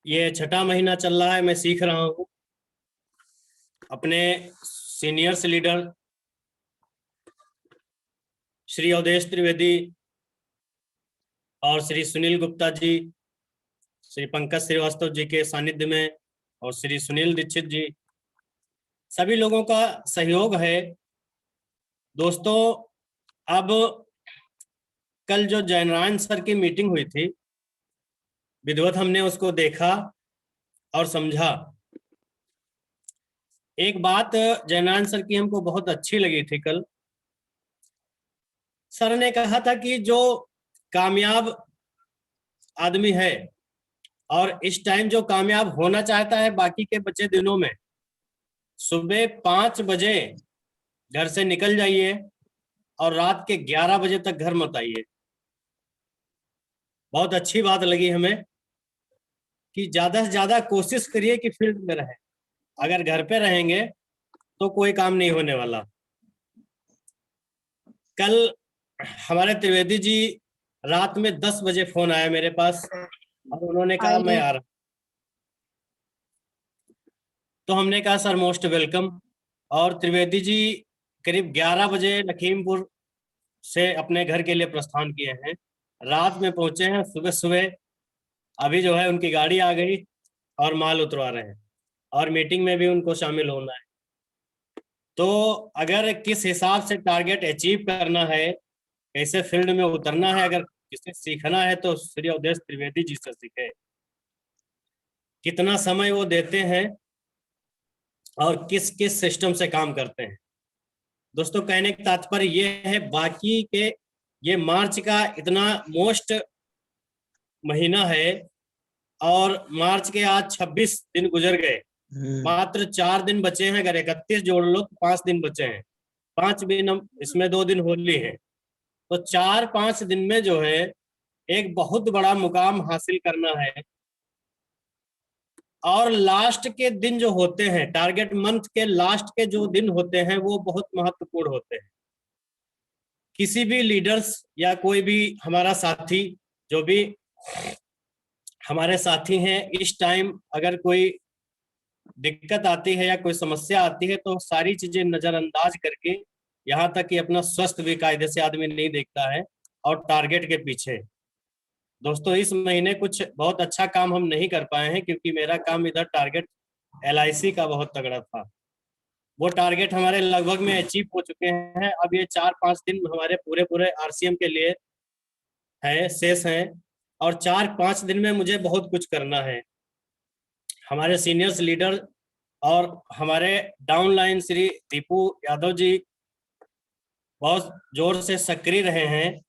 ये छठा महीना चल रहा है, मैं सीख रहा हूँ। अपने सीनियर्स लीडर श्री अवधेश त्रिवेदी और श्री सुनील गुप्ता जी, श्री पंकज श्रीवास्तव जी के सानिध्य में और श्री सुनील दीक्षित जी, सभी लोगों का सहयोग है। दोस्तों, अब कल जो जयनारायण सर की मीटिंग हुई थी, विधिवत हमने उसको देखा और समझा। एक बात जयनारायण सर की हमको बहुत अच्छी लगी थी कल। सर ने कहा था कि जो कामयाब आदमी है और इस टाइम जो कामयाब होना चाहता है बाकी के बचे दिनों में, सुबह 5 बजे घर से निकल जाइए और रात के 11 बजे तक घर मत आइए। बहुत अच्छी बात लगी हमें कि ज्यादा से ज्यादा कोशिश करिए कि फील्ड में रहे। अगर घर पे रहेंगे तो कोई काम नहीं होने वाला। कल हमारे त्रिवेदी जी रात में 10 बजे फोन आया मेरे पास और उन्होंने कहा मैं आ रहा। तो हमने कहा सर मोस्ट वेलकम। और त्रिवेदी जी करीब 11 बजे लखीमपुर से अपने घर के लिए प्रस्थान किए हैं। रात में पहुंचे हैं, सुबह सुबह अभी जो है उनकी गाड़ी आ गई और माल उतरवा रहे हैं और मीटिंग में भी उनको शामिल होना है। तो अगर किस हिसाब से टारगेट अचीव करना है, कैसे फील्ड में उतरना है, अगर किसे सीखना है तो श्री अवधेश त्रिवेदी जी से सीखे। कितना समय वो देते हैं और किस किस सिस्टम से काम करते हैं। दोस्तों, कहने का तात्पर्य ये है, बाकी के ये मार्च का इतना मोस्ट महीना है और मार्च के आज 26 दिन गुजर गए, मात्र 4 दिन बचे हैं। अगर 31 जोड़ लो तो 5 दिन बचे हैं। 5 दिन, इसमें 2 दिन होली है, तो 4-5 दिन में जो है एक बहुत बड़ा मुकाम हासिल करना है। और लास्ट के दिन जो होते हैं, टारगेट मंथ के लास्ट के जो दिन होते हैं, वो बहुत महत्वपूर्ण होते हैं। किसी भी लीडर्स या कोई भी हमारा साथी, जो भी हमारे साथी हैं, इस टाइम अगर कोई दिक्कत आती है या कोई समस्या आती है तो सारी चीजें नजरअंदाज करके, यहाँ तक कि अपना स्वास्थ्य भी कायदे से आदमी नहीं देखता है और टारगेट के पीछे। दोस्तों, इस महीने कुछ बहुत अच्छा काम हम नहीं कर पाए हैं क्योंकि मेरा काम इधर टारगेट LIC का बहुत तगड़ा था। वो टारगेट हमारे लगभग में अचीव हो चुके हैं। अब ये 4-5 दिन हमारे पूरे पूरे RCM के लिए है, शेष हैं और 4-5 दिन में मुझे बहुत कुछ करना है। हमारे सीनियर्स लीडर और हमारे डाउनलाइन श्री दीपू यादव जी बहुत जोर से सक्रिय रहे हैं।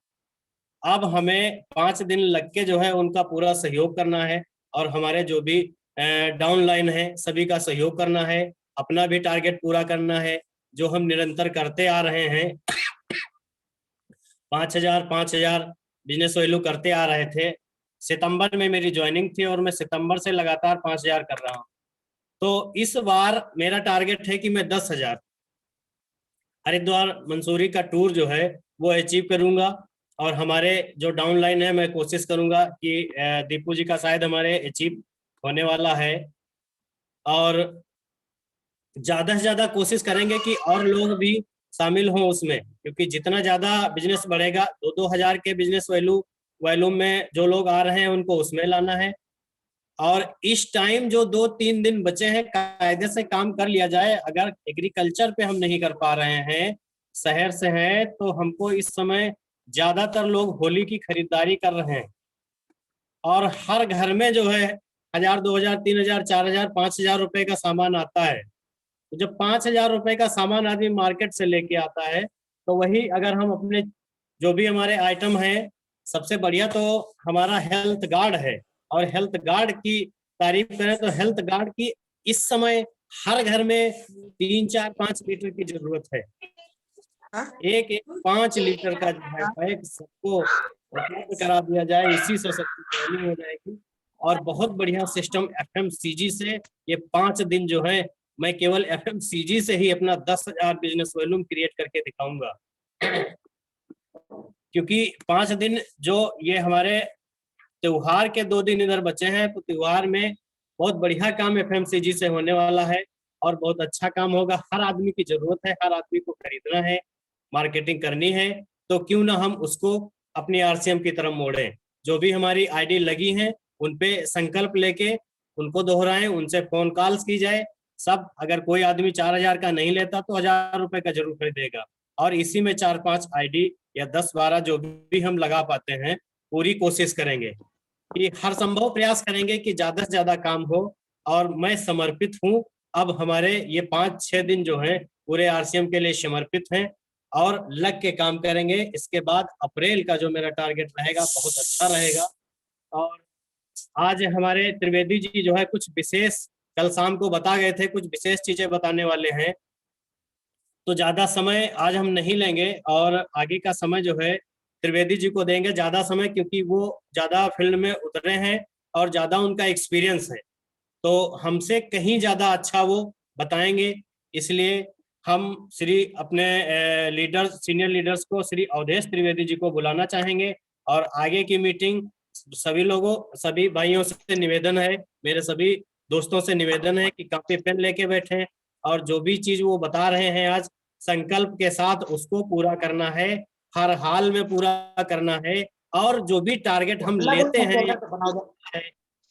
अब हमें 5 दिन लग के जो है उनका पूरा सहयोग करना है और हमारे जो भी डाउनलाइन है सभी का सहयोग करना है, अपना भी टारगेट पूरा करना है जो हम निरंतर करते आ रहे हैं। 5,000 बिजनेस वैल्यू करते आ रहे थे। सितंबर में मेरी ज्वाइनिंग थी और मैं सितंबर से लगातार 5,000 कर रहा हूँ। तो इस बार मेरा टारगेट है कि मैं 10,000 हरिद्वार मंसूरी का टूर जो है वो अचीव करूंगा। और हमारे जो डाउनलाइन है, मैं कोशिश करूंगा कि दीपू जी का शायद हमारे अचीव होने वाला है और ज्यादा से ज्यादा कोशिश करेंगे कि और लोग भी शामिल हों उसमें, क्योंकि जितना ज्यादा बिजनेस बढ़ेगा, 2-2 हजार के बिजनेस वॉल्यूम में जो लोग आ रहे हैं उनको उसमें लाना है। और इस टाइम जो 2-3 दिन बचे हैं, कायदे से काम कर लिया जाए। अगर एग्रीकल्चर पे हम नहीं कर पा रहे हैं, शहर से हैं, तो हमको इस समय ज्यादातर लोग होली की खरीदारी कर रहे हैं और हर घर में जो है 1,000, 2,000, 3,000, 4,000, 5,000 रुपए का सामान आता है। तो जब 5,000 रुपए का सामान आदमी मार्केट से लेके आता है, तो वही अगर हम अपने जो भी हमारे आइटम हैं, सबसे बढ़िया तो हमारा हेल्थ गार्ड है। और हेल्थ गार्ड की तारीफ करें तो हेल्थ गार्ड की इस समय हर घर में 3-4-5 लीटर की जरूरत है। एक 5 लीटर का जो है पैक सबको उपलब्ध करा दिया जाए, इसी से सबकी ट्रेनिंग हो जाएगी। और बहुत बढ़िया सिस्टम FMCG से ये 5 दिन जो है मैं केवल FMCG से ही अपना 10,000 बिजनेस वॉल्यूम क्रिएट करके दिखाऊंगा। क्योंकि 5 दिन जो ये हमारे त्योहार के 2 दिन इधर बचे हैं, तो त्योहार में बहुत बढ़िया काम FMCG से होने वाला है और बहुत अच्छा काम होगा। हर आदमी की जरूरत है, हर आदमी को खरीदना है, मार्केटिंग करनी है, तो क्यों ना हम उसको अपनी RCM की तरफ मोड़ें। जो भी हमारी आईडी लगी है उन पे संकल्प लेके उनको दोहराएं, उनसे फोन कॉल्स की जाए। सब अगर कोई आदमी 4,000 का नहीं लेता तो 1,000 रुपए का जरूर खरीदेगा, और इसी में 4-5 आईडी या 10-12 जो भी हम लगा पाते हैं, पूरी कोशिश करेंगे कि हर संभव प्रयास करेंगे कि ज्यादा से ज्यादा काम हो। और मैं समर्पित हूँ। अब हमारे ये 5-6 दिन जो है पूरे RCM के लिए समर्पित हैं और लग के काम करेंगे। इसके बाद अप्रैल का जो मेरा टारगेट रहेगा बहुत अच्छा रहेगा। और आज हमारे त्रिवेदी जी जो है कुछ विशेष, कल शाम को बता गए थे, कुछ विशेष चीजें बताने वाले हैं, तो ज्यादा समय आज हम नहीं लेंगे और आगे का समय जो है त्रिवेदी जी को देंगे ज्यादा समय, क्योंकि वो ज्यादा फील्ड में उतरे हैं और ज्यादा उनका एक्सपीरियंस है, तो हमसे कहीं ज्यादा अच्छा वो बताएंगे। इसलिए हम श्री अपने लीडर्स, सीनियर लीडर्स को, श्री अवधेश त्रिवेदी जी को बुलाना चाहेंगे। और आगे की मीटिंग सभी लोगों, सभी भाइयों से निवेदन है, मेरे सभी दोस्तों से निवेदन है कि कापी पेन लेके बैठें और जो भी चीज वो बता रहे हैं आज, संकल्प के साथ उसको पूरा करना है, हर हाल में पूरा करना है। और जो भी टारगेट हम लेते हैं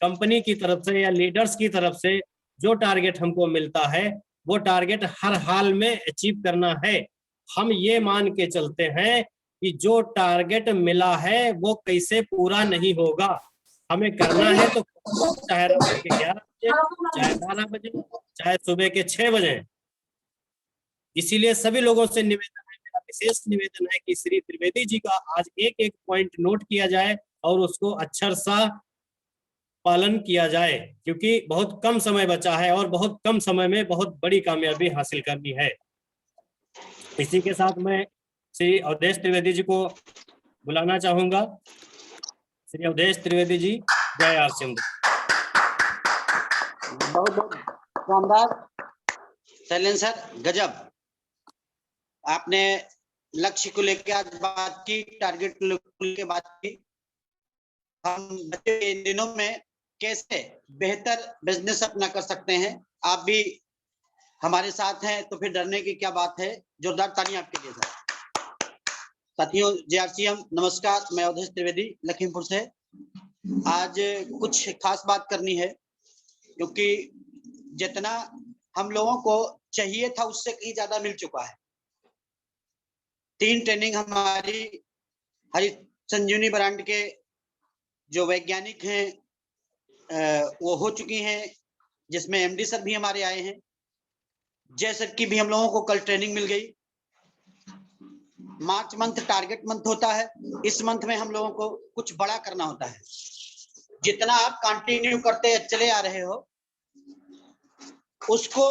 कंपनी की तरफ से या लीडर्स की तरफ से, जो टारगेट हमको मिलता है वो टारगेट हर हाल में अचीव करना है। हम ये मान के चलते हैं कि जो टारगेट मिला है वो कैसे पूरा नहीं होगा, हमें करना है तो चाहे रात के 11 बजे, चाहे 12 बजे, चाहे सुबह के 6 बजे। इसीलिए सभी लोगों से निवेदन है, मेरा विशेष निवेदन है कि श्री त्रिवेदी जी का आज एक एक पॉइंट नोट किया जाए और उसको अक्षर सा पालन किया जाए, क्योंकि बहुत कम समय बचा है और बहुत कम समय में बहुत बड़ी कामयाबी हासिल करनी है। इसी के साथ मैं श्री अवधेश त्रिवेदी जी को बुलाना चाहूंगा। श्री अवधेश त्रिवेदी जी, जय RCM। बहुत बहुत शानदार शैलेंद्र सर, गजब। आपने लक्ष्य को लेकर आज बात की, टारगेट को लेकर बात की। हम इन दिनों में कैसे बेहतर बिजनेस अपना कर सकते हैं, आप भी हमारे साथ हैं तो फिर डरने की क्या बात है। जोरदार तालियां आपके लिए सर। साथियों, JRCM नमस्कार, मैं अवधेश त्रिवेदी लखीमपुर से। आज कुछ खास बात करनी है, क्योंकि जितना हम लोगों को चाहिए था उससे कहीं ज्यादा मिल चुका है। 3 ट्रेनिंग हमारी हरी संजीवनी ब्रांड के जो वैज्ञानिक हैं वो हो चुकी हैं, जिसमें MD सर भी हमारे आए हैं। जय सर की भी हम लोगों को कल ट्रेनिंग मिल गई। मार्च मंथ टारगेट मंथ होता है। इस मंथ में हम लोगों को कुछ बड़ा करना होता है। जितना आप कंटिन्यू करते चले आ रहे हो उसको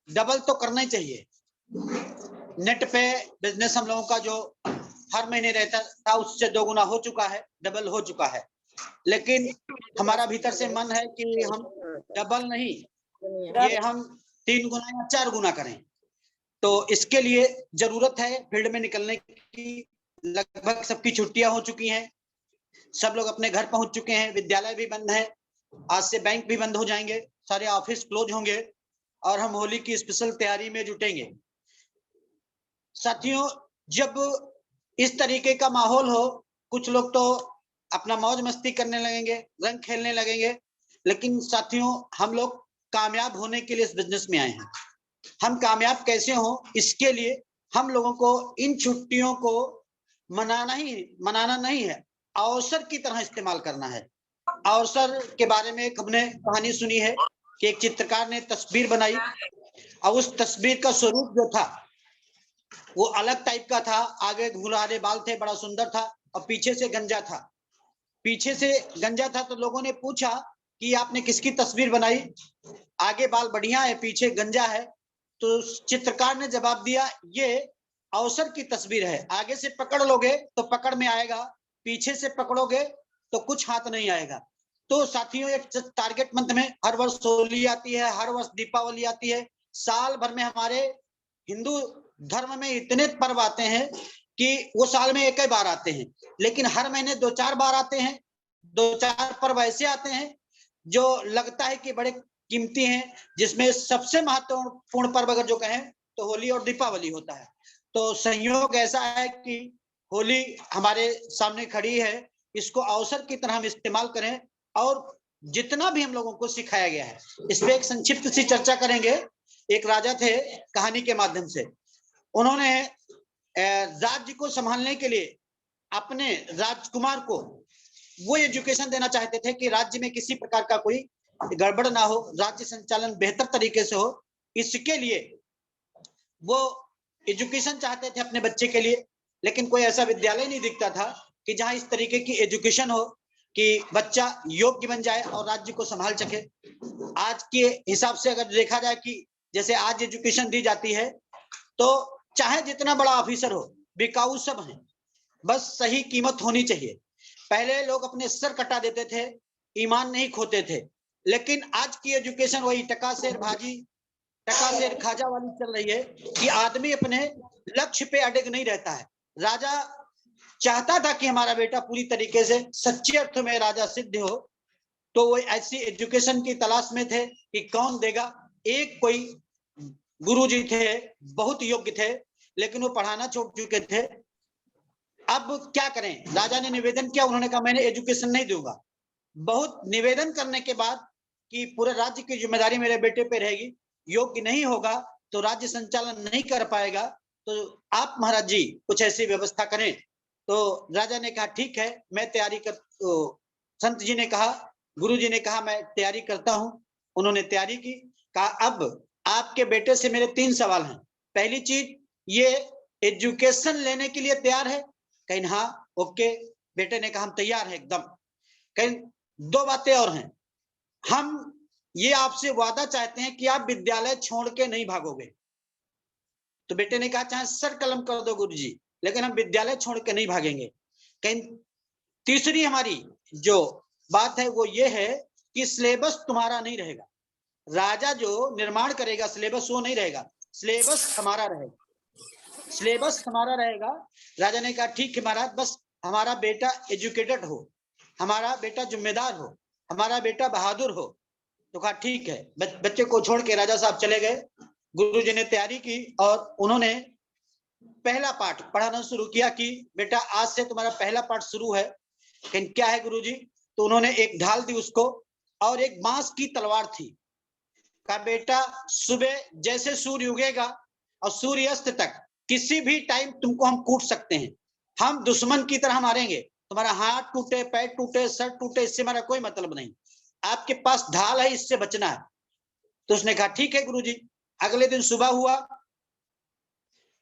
डबल तो करना ही चाहिए। नेट पे बिजनेस हम लोगों का जो हर महीने रहता था उससे 2 गुना हो चुका है, डबल हो चुका है। लेकिन हमारा भीतर से मन है कि हम डबल नहीं, ये हम 3 गुना या 4 गुना करें। तो इसके लिए जरूरत है फील्ड में निकलने की। लगभग सबकी छुट्टियां हो चुकी हैं, सब लोग अपने घर पहुंच चुके हैं, विद्यालय भी बंद है, आज से बैंक भी बंद हो जाएंगे, सारे ऑफिस क्लोज होंगे और हम होली की स्पेशल तैयारी में जुटेंगे। साथियों, जब इस तरीके का माहौल हो, कुछ लोग तो अपना मौज मस्ती करने लगेंगे, रंग खेलने लगेंगे, लेकिन साथियों हम लोग कामयाब होने के लिए इस बिजनेस में आए हैं। हम कामयाब कैसे हो, इसके लिए हम लोगों को इन छुट्टियों को मनाना नहीं है, अवसर की तरह इस्तेमाल करना है। अवसर के बारे में एक हमने कहानी सुनी है कि एक चित्रकार ने तस्वीर बनाई और उस तस्वीर का स्वरूप जो था वो अलग टाइप का था। आगे घुंघराले बाल थे, बड़ा सुंदर था, और पीछे से गंजा था। पीछे से गंजा था तो लोगों ने पूछा कि आपने किसकी तस्वीर बनाई, आगे बाल बढ़िया है, पीछे गंजा है। तो चित्रकार ने जवाब दिया, ये अवसर की तस्वीर है, आगे से पकड़ लोगे तो पकड़ में आएगा, पीछे से पकड़ोगे तो कुछ हाथ नहीं आएगा। तो साथियों, एक टारगेट मंथ में हर वर्ष होली आती है, हर वर्ष दीपावली आती है, साल भर में हमारे हिंदू धर्म में इतने पर्व आते हैं कि वो साल में एक ही बार आते हैं, लेकिन हर महीने 2-4 बार आते हैं। 2-4 पर्व ऐसे आते हैं जो लगता है कि बड़े कीमती हैं, जिसमें सबसे महत्वपूर्ण पर्व अगर जो कहें तो होली और दीपावली होता है। तो संयोग ऐसा है कि होली हमारे सामने खड़ी है, इसको अवसर की तरह हम इस्तेमाल करें और जितना भी हम लोगों को सिखाया गया है, इस पे एक संक्षिप्त सी चर्चा करेंगे। एक राजा थे, कहानी के माध्यम से उन्होंने राज्य को संभालने के लिए अपने राजकुमार को वो एजुकेशन देना चाहते थे कि राज्य में किसी प्रकार का कोई गड़बड़ ना हो, राज्य संचालन बेहतर तरीके से हो। इसके लिए वो एजुकेशन चाहते थे अपने बच्चे के लिए, लेकिन कोई ऐसा विद्यालय नहीं दिखता था कि जहां इस तरीके की एजुकेशन हो कि बच्चा योग्य बन जाए और राज्य को संभाल सके। आज के हिसाब से अगर देखा जाए कि जैसे आज एजुकेशन दी जाती है, तो चाहे जितना बड़ा ऑफिसर हो, बिकाऊ सब है, बस सही कीमत होनी चाहिए। पहले लोग अपने सर कटा देते थे, ईमान नहीं खोते थे, लेकिन आज की एजुकेशन वही टका शेर भाजी, टका शेर खाजा वाली चल रही है कि आदमी अपने लक्ष्य पे अड़िग नहीं रहता है। राजा चाहता था कि हमारा बेटा पूरी तरीके से सच्चे अर्थ में राजा सिद्ध हो, तो वो ऐसी एजुकेशन की तलाश में थे कि कौन देगा। एक कोई गुरुजी थे, बहुत योग्य थे, लेकिन वो पढ़ाना छोड़ चुके थे। अब क्या करें, राजा ने निवेदन किया, उन्होंने कहा मैंने एजुकेशन नहीं दूंगा। बहुत निवेदन करने के बाद कि पूरे राज्य की जिम्मेदारी मेरे बेटे पे रहेगी, योग्य नहीं होगा तो राज्य संचालन नहीं कर पाएगा, तो आप महाराज जी कुछ ऐसी व्यवस्था करें। तो राजा ने कहा ठीक है, मैं तैयारी कर। तो संत जी ने कहा, गुरु जी ने कहा मैं तैयारी करता हूं। उन्होंने तैयारी की, कहा अब आपके बेटे से मेरे 3 सवाल हैं। पहली चीज, ये एजुकेशन लेने के लिए तैयार है? कहीं हाँ, ओके। बेटे ने कहा हम तैयार हैं एकदम। कहीं 2 बातें और हैं, हम ये आपसे वादा चाहते हैं कि आप विद्यालय छोड़ के नहीं भागोगे। तो बेटे ने कहा चाहे सर कलम कर दो गुरुजी, लेकिन हम विद्यालय छोड़ के नहीं भागेंगे। कहीं तीसरी हमारी जो बात है वो ये है कि सिलेबस तुम्हारा नहीं रहेगा। राजा जो निर्माण करेगा सिलेबस वो नहीं रहेगा, सिलेबस हमारा रहेगा, सिलेबस हमारा रहेगा। राजा ने कहा ठीक है महाराज, बस हमारा बेटा एजुकेटेड हो, हमारा बेटा जिम्मेदार हो, हमारा बेटा बहादुर हो। तो कहा ठीक है। बच्चे को छोड़ के राजा साहब चले गए। गुरुजी ने तैयारी की और उन्होंने पहला पाठ पढ़ाना शुरू किया कि बेटा आज से तुम्हारा पहला पाठ शुरू है। लेकिन क्या है गुरुजी? तो उन्होंने एक ढाल दी उसको और एक बांस की तलवार थी। कहा बेटा सुबह जैसे सूर्य उगेगा और सूर्य अस्त तक किसी भी टाइम तुमको हम कूट सकते हैं, हम दुश्मन की तरह मारेंगे, तुम्हारा हाथ टूटे, पैर टूटे, सर टूटे, इससे हमारा कोई मतलब नहीं, आपके पास ढाल है, इससे बचना है। तो उसने कहा ठीक है गुरुजी। अगले दिन सुबह हुआ,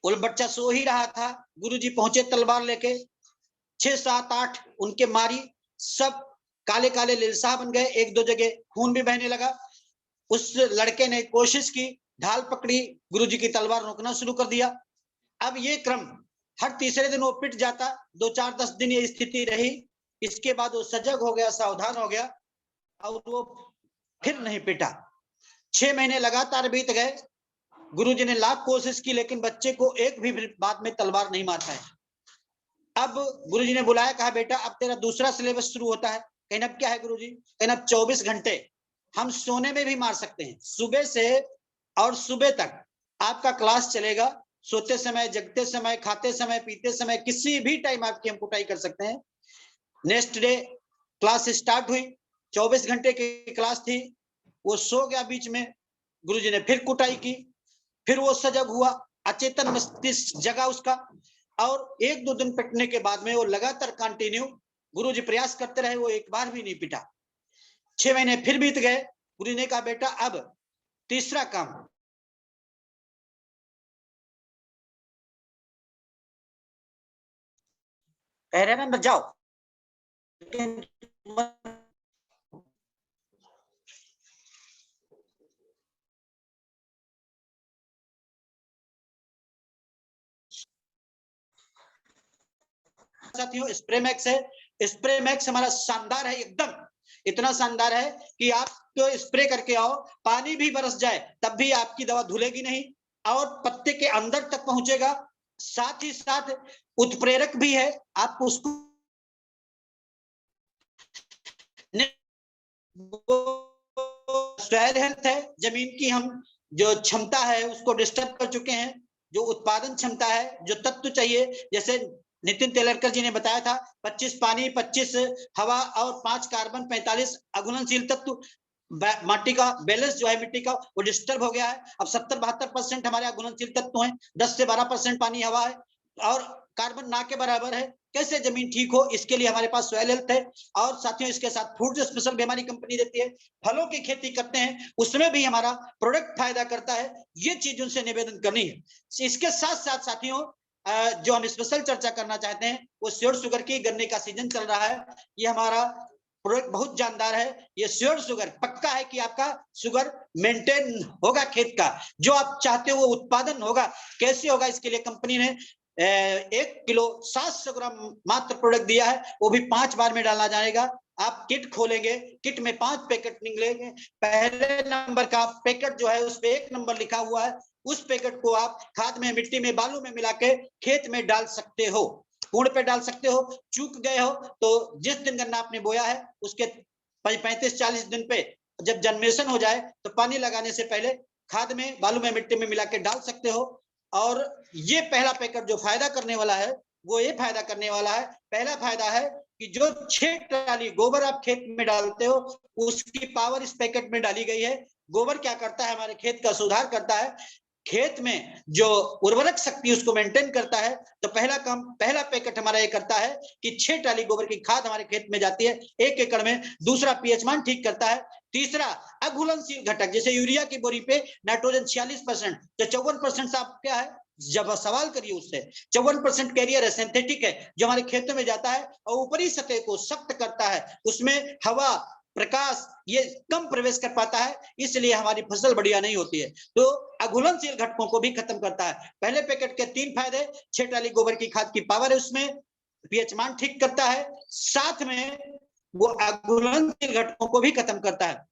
वो बच्चा सो ही रहा था, गुरुजी पहुंचे तलवार लेके, 6, 7, 8 उनके मारी, सब काले काले लिलसा बन गए, 1-2 जगह खून भी बहने लगा। उस लड़के ने कोशिश की, ढाल पकड़ी, गुरुजी की तलवार रोकना शुरू कर दिया। अब ये क्रम हर तीसरे दिन वो पिट जाता, 2-4-10 दिन ये स्थिति रही। इसके बाद वो सजग हो गया, सावधान हो गया और वो फिर नहीं पिटा। 6 महीने लगातार बीत गए। गुरुजी ने लाख कोशिश की, लेकिन बच्चे को एक भी बात में तलवार नहीं मारता है। अब गुरुजी ने बुलाया, कहा बेटा अब तेरा दूसरा सिलेबस शुरू होता है। कहीं अब क्या है गुरुजी? कहीं अब 24 घंटे हम सोने में भी मार सकते हैं, सुबह से और सुबह तक आपका क्लास चलेगा। सोते समय, जगते समय, खाते समय, पीते समय, किसी भी टाइम आपकी हम कुटाई कर सकते हैं। नेक्स्ट डे क्लास स्टार्ट हुई, 24 घंटे की क्लास थी। वो सो गया बीच में, गुरुजी ने फिर कुटाई की, फिर वो सजग हुआ, अचेतन मस्तिष्क जगा उसका, और 1-2 दिन पिटने के बाद में वो लगातार कंटिन्यू गुरुजी प्रयास करते रहे, वो एक बार भी नहीं पिटा। 6 महीने फिर बीत गए। गुरु ने कहा बेटा अब तीसरा काम, कह रहे ना जाओ, साथियों स्प्रे मैक्स है। स्प्रे मैक्स हमारा शानदार है, एकदम इतना शानदार है कि आप तो स्प्रे करके आओ, पानी भी बरस जाए तब भी आपकी दवा धुलेगी नहीं और पत्ते के अंदर तक पहुंचेगा। साथ ही साथ उत्प्रेरक भी है, आप उसको सॉइल हेल्थ है, जमीन की हम जो क्षमता है उसको डिस्टर्ब कर चुके हैं। जो उत्पादन क्षमता है, जो तत्व चाहिए, जैसे नितिन तेलरकर जी ने बताया था 25 पानी, 25 हवा और 5 कार्बन, 45 अघुलनशील तत्व। माटी का बैलेंस जो है मिट्टी का वो डिस्टर्ब हो गया है। अब 70-72% हमारे अघुलनशील तत्व हैं, 10 से 12% पानी हवा है और कार्बन ना के बराबर है। कैसे जमीन ठीक हो, इसके लिए हमारे पास सॉइल हेल्थ है। और साथियों इसके साथ फूड स्पेशल भी हमारी कंपनी देती है। फलों की खेती करते हैं उसमें भी हमारा प्रोडक्ट फायदा करता है। ये चीज उनसे निवेदन करनी है। इसके साथ साथ साथियों जो हम स्पेशल चर्चा करना चाहते हैं वो श्योर शुगर की। गन्ने का सीजन चल रहा है, ये हमारा प्रोडक्ट बहुत जानदार है। ये श्योर शुगर पक्का है कि आपका शुगर मेंटेन होगा, खेत का जो आप चाहते हो वो उत्पादन होगा। कैसे होगा, इसके लिए कंपनी ने 1 किलो 700 ग्राम मात्र प्रोडक्ट दिया है, वो भी 5 बार में डालना जाएगा। आप किट खोलेंगे, किट में 5 पैकेट निकलेंगे। पहले नंबर का पैकेट जो है उस पे 1 नंबर लिखा हुआ है, उस पैकेट को आप खाद में, मिट्टी में, बालू में मिला के खेत में डाल सकते हो, पूर्ण पे डाल सकते हो। चूक गए हो तो जिस दिन गन्ना आपने बोया है उसके 35-40 दिन पे जब जर्मिनेशन हो जाए तो पानी लगाने से पहले खाद में, बालू में, मिट्टी में मिला के डाल सकते हो। और ये पहला पैकेट जो फायदा करने वाला है वो ये फायदा करने वाला है, पहला फायदा है कि जो 6 ट्राली गोबर आप खेत में डालते हो उसकी पावर इस पैकेट में डाली गई है। गोबर क्या करता है, हमारे खेत का सुधार करता है, खेत में जो उर्वरक शक्ति उसको मेंटेन करता है। तो पहला काम, पहला पैकेट हमारा ये करता है कि 6 ट्राली गोबर की खाद हमारे खेत में जाती है 1 एकड़ में। दूसरा पीएच मान ठीक करता है। तीसरा अघुलनशील घटक, जैसे यूरिया की बोरी पे नाइट्रोजन 46%, तो 54% आप क्या है, जब सवाल करिए उससे 54% कैरियर है, सिंथेटिक है, जो हमारे खेतों में जाता है और ऊपरी सतह को सख्त करता है, उसमें हवा, प्रकाश ये कम प्रवेश कर पाता है, इसलिए हमारी फसल बढ़िया नहीं होती है। तो अघुलनशील घटकों को भी खत्म करता है। पहले पैकेट के 3 फायदे, 6 ट्राली गोबर की खाद की पावर है उसमें, पीएच मान ठीक करता है, साथ में वो अघुलनशील घटकों को भी खत्म करता है।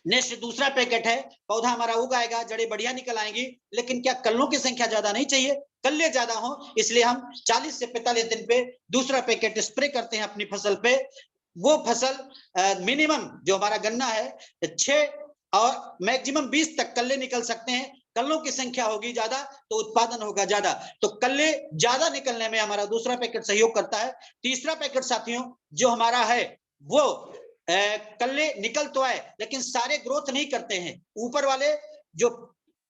नेक्स्ट दूसरा पैकेट है, पौधा हमारा उगाएगा, जड़ें बढ़िया निकल आएंगी, लेकिन क्या कल्लों की संख्या ज्यादा नहीं चाहिए, कल्ले ज्यादा हो, इसलिए हम 40 से 45 दिन पे दूसरा पैकेट स्प्रे करते हैं अपनी फसल पे। वो फसल मिनिमम जो हमारा गन्ना है 6 और मैक्सिमम 20 तक कल्ले निकल सकते हैं। कल्लों की संख्या होगी ज्यादा तो उत्पादन होगा ज्यादा, तो कल्ले ज्यादा निकलने में हमारा दूसरा पैकेट सहयोग करता है। तीसरा पैकेट साथियों जो हमारा है वो कल्ले निकल तो आए लेकिन सारे ग्रोथ नहीं करते हैं। ऊपर वाले जो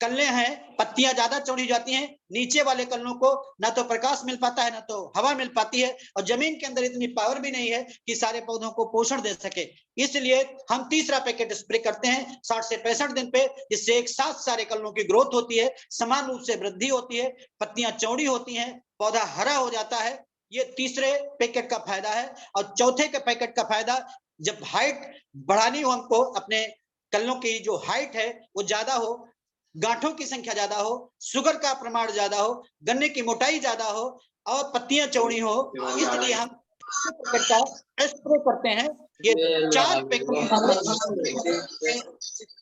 कल्ले हैं पत्तियां ज्यादा चौड़ी जाती हैं, नीचे वाले कल्लों को ना तो प्रकाश मिल पाता है ना तो हवा मिल पाती है, और जमीन के अंदर इतनी पावर भी नहीं है कि सारे पौधों को पोषण दे सके। इसलिए हम तीसरा पैकेट स्प्रे करते हैं 60 से 65 दिन पे, जिससे एक साथ सारे कल्लों की ग्रोथ होती है, समान रूप से वृद्धि होती है, पत्तियां चौड़ी होती हैं, पौधा हरा हो जाता है। ये तीसरे पैकेट का फायदा है। और चौथे के पैकेट का फायदा, जब हाइट बढ़ानी हो हमको, अपने कल्लों की जो हाइट है वो ज्यादा हो, गांठों की संख्या ज्यादा हो, शुगर का प्रमाण ज्यादा हो, गन्ने की मोटाई ज्यादा हो और पत्तियां चौड़ी हो, इसलिए हम स्प्रे करते हैं। ये 4 पैकेट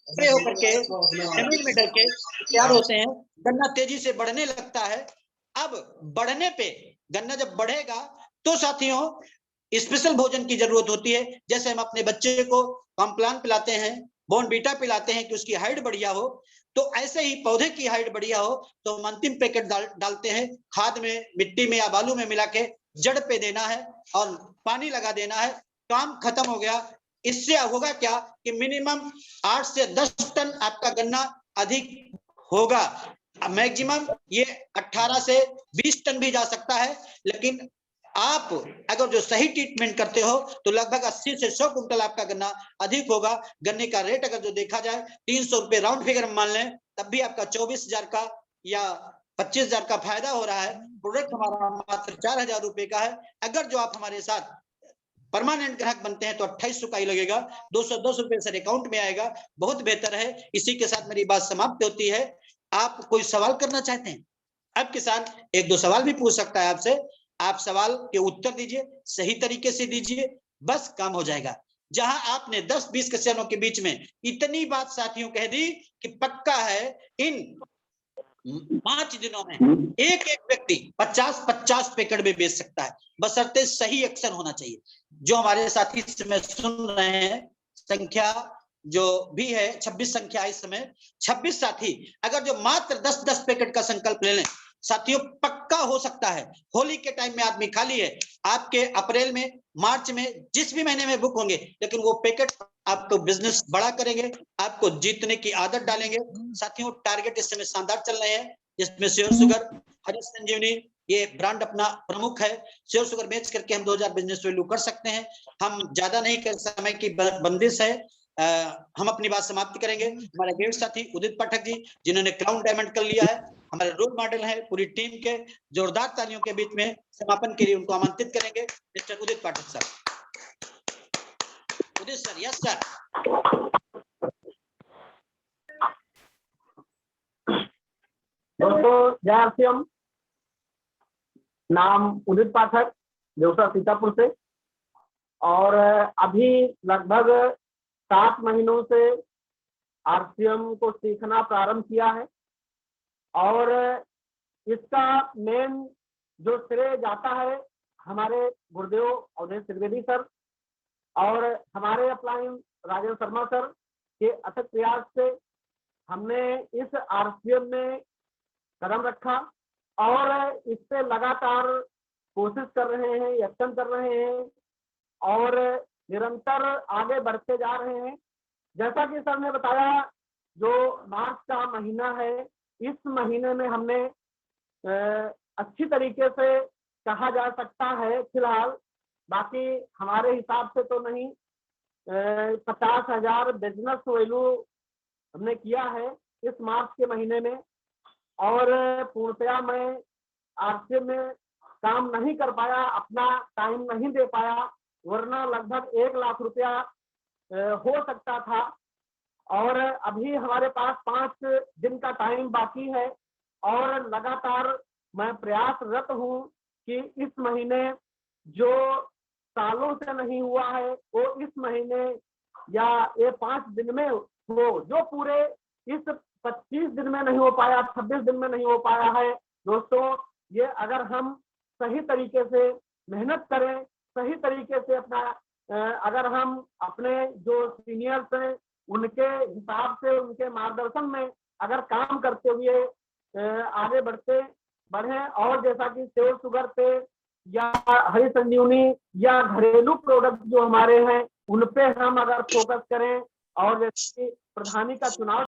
स्प्रे होकर के जमीन में डल के तैयार होते हैं। गन्ना तेजी से बढ़ने लगता है। अब बढ़ने पे, गन्ना जब बढ़ेगा तो साथियों स्पेशल भोजन की जरूरत होती है। जैसे हम अपने बच्चे को कॉम्प्लान पिलाते हैं, बॉर्नवीटा पिलाते हैं कि उसकी हाइट बढ़िया हो, तो ऐसे ही पौधे की हाइट बढ़िया हो तो हम अंतिम पैकेट डालते हैं, खाद में, मिट्टी में या बालू में मिला के जड़ पे देना है और पानी लगा देना है, काम खत्म हो गया। इससे होगा क्या कि मिनिमम 8 से 10 टन आपका गन्ना अधिक होगा। मैक्सिमम ये 18 से 20 टन भी जा सकता है, लेकिन आप अगर जो सही ट्रीटमेंट करते हो तो लगभग 80 से 100 कुंटल आपका गन्ना अधिक होगा। गन्ने का रेट अगर जो देखा जाए 300 रुपए राउंड फिगर मान लें, तब भी आपका 24,000 का या 25,000 का फायदा हो रहा है। प्रोडक्ट हमारा मात्र 4,000 रुपए का है। अगर जो आप हमारे साथ परमानेंट ग्राहक बनते हैं तो 2800 का ही लगेगा, 210 रुपए सर अकाउंट में आएगा, बहुत बेहतर है। इसी के साथ मेरी बात समाप्त होती है। आप कोई सवाल करना चाहते हैं? अब किसान 1-2 सवाल भी पूछ सकता है आपसे, आप सवाल के उत्तर दीजिए, सही तरीके से दीजिए, बस काम हो जाएगा। जहां आपने 10-20 किसानों के बीच में इतनी बात साथियों कह दी कि पक्का है इन 5 दिनों में एक व्यक्ति 50-50 पैकेट में बेच सकता है, बशर्ते सही एक्शन होना चाहिए। जो हमारे साथी में सुन रहे हैं संख्या जो भी है 26 संख्या इस समय 26 साथी अगर जो मात्र 10-10 पैकेट का संकल्प ले लें साथियों, पक्का हो सकता है होली के टाइम में आदमी खाली है, आपके अप्रैल में, मार्च में, जिस भी महीने में बुक होंगे, लेकिन वो पैकेट आपको बिजनेस बड़ा करेंगे, आपको जीतने की आदत डालेंगे। साथियों, टारगेट इस समय शानदार चल रहे हैं, जिसमें श्योर शुगर, हरी संजीवनी ये ब्रांड अपना प्रमुख है। श्योर शुगर बेच करके हम 2000 बिजनेस वैल्यू कर सकते हैं। हम ज्यादा नहीं कर, समय की बंदिश है, हम अपनी बात समाप्त करेंगे। हमारे गेस्ट साथी उदित पाठक जी, जिन्होंने क्राउन डायमंड कर लिया है, हमारे रोल मॉडल है पूरी टीम के, जोरदार तालियों के बीच में समापन के लिए उनको आमंत्रित करेंगे। मिस्टर उदित पाठक सर। उदित सर, यस सर। दोस्तों, जय आरसीएम। नाम उदित पाठक, देवसा सीतापुर से, और अभी लगभग 7 महीनों से आरसीएम को सीखना प्रारंभ किया है, और इसका मेन जो श्रेय जाता है हमारे गुरुदेव अवधेश त्रिवेदी सर और हमारे अपलाइन राजेंद्र शर्मा सर के अथक प्रयास से हमने इस आरसीएम में कदम रखा और इस पे लगातार कोशिश कर रहे हैं, यत्न कर रहे हैं और निरंतर आगे बढ़ते जा रहे हैं। जैसा कि सर ने बताया, जो मार्च का महीना है, इस महीने में हमने अच्छी तरीके से कहा जा सकता है फिलहाल, बाकी हमारे हिसाब से तो नहीं, 50,000 बिजनेस वैल्यू हमने किया है इस मार्च के महीने में। और पूर्णतया मैं आरसीएम में काम नहीं कर पाया, अपना टाइम नहीं दे पाया, वरना लगभग 1 लाख रुपया हो सकता था। और अभी हमारे पास 5 दिन का टाइम बाकी है और लगातार मैं प्रयासरत हूँ कि इस महीने जो सालों से नहीं हुआ है वो इस महीने या ये 5 दिन में हो, जो पूरे इस 25 दिन में नहीं हो पाया, 26 दिन में नहीं हो पाया है। दोस्तों, ये अगर हम सही तरीके से मेहनत करें, सही तरीके से अपना अगर हम अपने जो सीनियर्स हैं उनके हिसाब से, उनके मार्गदर्शन में अगर काम करते हुए आगे बढ़े, और जैसा कि श्योर शुगर पे या हरी संजीवनी या घरेलू प्रोडक्ट जो हमारे हैं उन पे हम अगर फोकस करें, और जैसे कि प्रधानी का चुनाव